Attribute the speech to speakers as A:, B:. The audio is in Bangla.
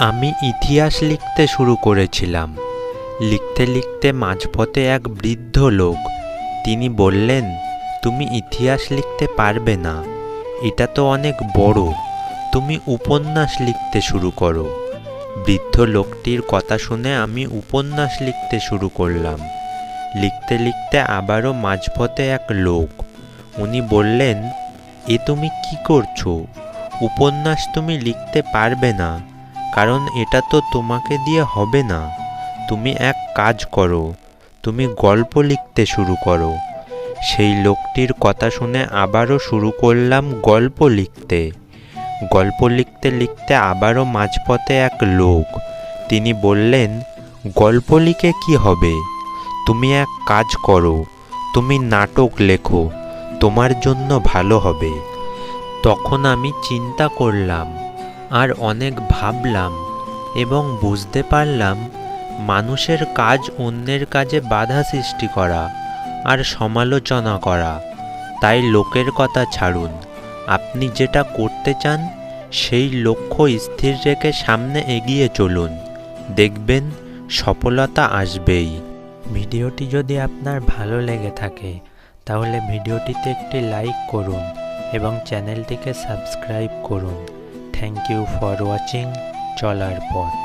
A: আমি ইতিহাস লিখতে শুরু করেছিলাম। লিখতে লিখতে মাঝপথে এক বৃদ্ধ লোক, তিনি বললেন, তুমি ইতিহাস লিখতে পারবে না, এটা তো অনেক বড়, তুমি উপন্যাস লিখতে শুরু করো। বৃদ্ধ লোকটির কথা শুনে আমি উপন্যাস লিখতে শুরু করলাম। লিখতে লিখতে আবারও মাঝপথে এক লোক, উনি বললেন, এ তুমি কি করছো? উপন্যাস তুমি লিখতে পারবে না, কারণ এটা তো তোমাকে দিয়ে হবে না। তুমি এক কাজ করো, তুমি গল্প লিখতে শুরু করো। সেই লোকটির কথা শুনে আবারও শুরু করলাম গল্প লিখতে। গল্প লিখতে লিখতে আবারও মাঝপথে এক লোক, তিনি বললেন, গল্প লিখে কি হবে? তুমি এক কাজ করো, তুমি নাটক লেখো, তোমার জন্য ভালো হবে। তখন আমি চিন্তা করলাম আর অনেক ভাবলাম এবং বুঝতে পারলাম মানুষের কাজ অন্যের কাজে বাধা সৃষ্টি করা আর সমালোচনা করা। তাই লোকের কথা ছাড়ুন, আপনি যেটা করতে চান সেই লক্ষ্য স্থির রেখে সামনে এগিয়ে চলুন, দেখবেন সফলতা আসবেই। ভিডিওটি যদি আপনার ভালো লেগে থাকে তাহলে ভিডিওটিতে একটি লাইক করুন এবং চ্যানেলটিকে সাবস্ক্রাইব করুন। থ্যাংক ইউ ফর ওয়াচিং চলার পথ।